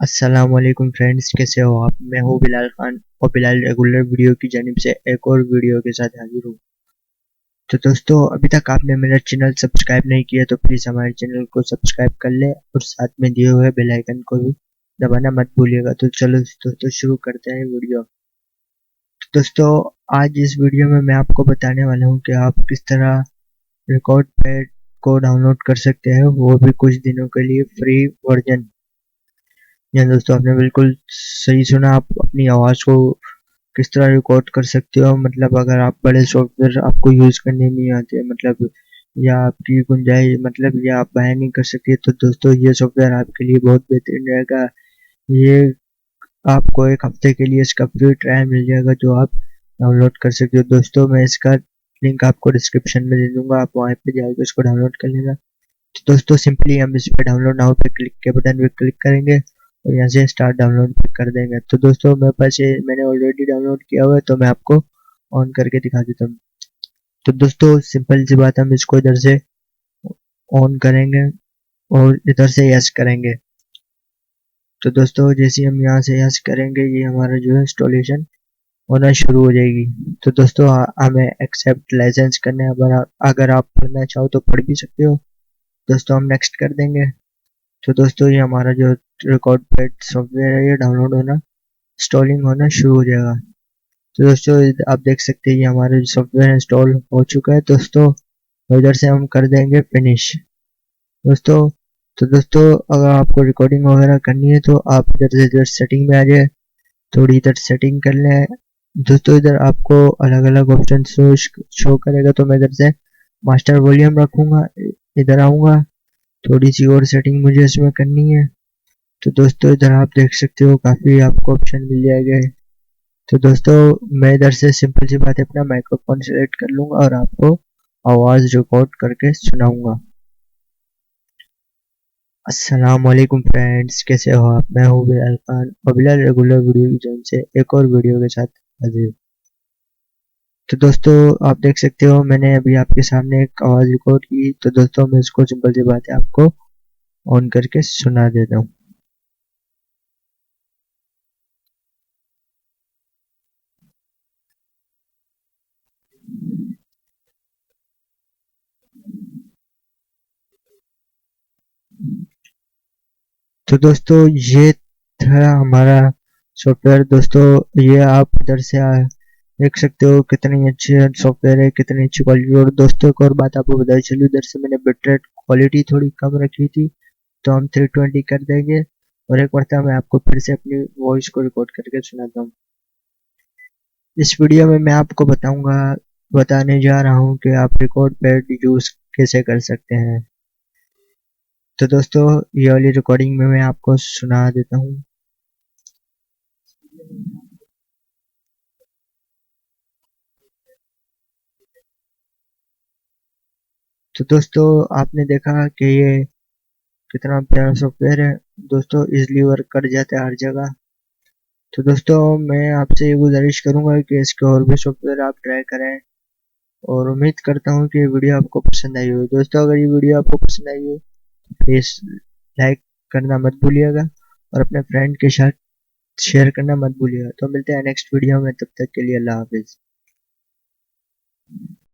अस्सलाम वालेकुम फ्रेंड्स, कैसे हो आप। मैं हूँ बिलाल खान और बिलाल रेगुलर वीडियो की जानिब से एक और वीडियो के साथ हाजिर हूँ। तो दोस्तों, अभी तक आपने मेरा चैनल सब्सक्राइब नहीं किया तो प्लीज़ हमारे चैनल को सब्सक्राइब कर ले और साथ में दिए हुए बेल आइकन को भी दबाना मत भूलिएगा। तो चलो दोस्तों शुरू करते हैं वीडियो। तो दोस्तों, आज इस वीडियो में मैं आपको बताने वाला हूँ कि आप किस तरह रिकॉर्ड पैड को डाउनलोड कर सकते हैं, वो भी कुछ दिनों के लिए फ्री वर्जन। या दोस्तों, आपने बिल्कुल सही सुना। आप अपनी आवाज़ को किस तरह रिकॉर्ड कर सकते हो, मतलब अगर आप बड़े सॉफ्टवेयर आपको यूज़ करने नहीं आते, मतलब या आपकी गुंजाइश मतलब या आप बयान नहीं कर सकते, तो दोस्तों ये सॉफ्टवेयर आपके लिए बहुत बेहतरीन रहेगा। ये आपको एक हफ्ते के लिए इसका फ्री ट्रायल मिल जाएगा जो आप डाउनलोड कर सकते हो। दोस्तों, मैं इसका लिंक आपको डिस्क्रिप्शन में दे दूंगा, आप वहाँ पे जाकर इसको डाउनलोड कर लेना। तो दोस्तों, सिंपली हम इस पे डाउनलोड नाउ पे क्लिक के बटन पे क्लिक करेंगे और यहाँ से स्टार्ट डाउनलोड पे कर देंगे। तो दोस्तों, मेरे पास ये मैंने ऑलरेडी डाउनलोड किया हुआ है, तो मैं आपको ऑन करके दिखा देता हूँ। तो दोस्तों, सिंपल सी बात, हम इसको इधर से ऑन करेंगे और इधर से यस करेंगे। तो दोस्तों, जैसे हम यहाँ से यस करेंगे, ये हमारा जो है इंस्टॉलेशन होना शुरू हो जाएगी। तो दोस्तों, हमें एक्सेप्ट लाइसेंस करना है। अगर आप पढ़ना चाहो तो पढ़ भी सकते हो। दोस्तों, हम नेक्स्ट कर देंगे। तो दोस्तों, ये हमारा जो रिकॉर्ड पैड सॉफ्टवेयर है, ये डाउनलोड होना इंस्टॉलिंग होना शुरू हो जाएगा। तो दोस्तों, आप देख सकते हैं ये हमारा सॉफ्टवेयर इंस्टॉल हो चुका है। दोस्तों, इधर से हम कर देंगे फिनिश। दोस्तों, तो दोस्तों, अगर आपको रिकॉर्डिंग वगैरह करनी है तो आप इधर सेटिंग में आ जाए, थोड़ी इधर सेटिंग कर लें। दोस्तों, इधर आपको अलग अलग ऑप्शन शो करेगा, तो मैं इधर से मास्टर वॉल्यूम रखूंगा। इधर आऊंगा, थोड़ी सी और सेटिंग मुझे इसमें करनी है। तो दोस्तों, इधर आप देख सकते हो काफ़ी आपको ऑप्शन मिल जाएंगे। तो दोस्तों, मैं इधर से सिंपल सी बात है, अपना माइक्रोफोन सेलेक्ट कर लूँगा और आपको आवाज़ रिकॉर्ड करके सुनाऊंगा। अस्सलाम वालेकुम फ्रेंड्स, कैसे हो आप। मैं हूँ बिलाल खान और बिलाल रेगुलर वीडियो की जान से एक और वीडियो के साथ हाजिर हूँ। तो दोस्तों, आप देख सकते हो मैंने अभी आपके सामने एक आवाज़ रिकॉर्ड की। तो दोस्तों, मैं इसको सिंपल सी बात है आपको ऑन करके सुना देता हूँ। तो दोस्तों, ये था हमारा सॉफ्टवेयर। दोस्तों, ये आप इधर से देख सकते हो कितनी अच्छी सॉफ्टवेयर है, कितनी अच्छी क्वालिटी। और दोस्तों, एक और बात आपको बताई चली, इधर से मैंने बिटरेट क्वालिटी थोड़ी कम रखी थी, तो हम 320 कर देंगे। और एक बार मैं आपको फिर से अपनी वॉइस को रिकॉर्ड करके सुनाता हूँ। इस वीडियो में मैं आपको बताने जा रहा हूँ कि आप रिकॉर्ड पैड यूज कैसे कर सकते हैं। तो दोस्तों, ये वाली रिकॉर्डिंग में मैं आपको सुना देता हूँ। तो दोस्तों, आपने देखा कि ये कितना प्यारा सॉफ्टवेयर है। दोस्तों, इजली वर्क कर जाता है हर जगह। तो दोस्तों, मैं आपसे ये गुजारिश करूंगा कि इसके और भी सॉफ्टवेयर आप ट्राई करें और उम्मीद करता हूँ कि ये वीडियो आपको पसंद आई हो। दोस्तों, अगर ये वीडियो आपको पसंद आई हो प्लीज़ लाइक करना मत भूलिएगा और अपने फ्रेंड के साथ शेयर करना मत भूलिएगा। तो मिलते हैं नेक्स्ट वीडियो में, तब तक के लिए अल्लाह हाफिज़।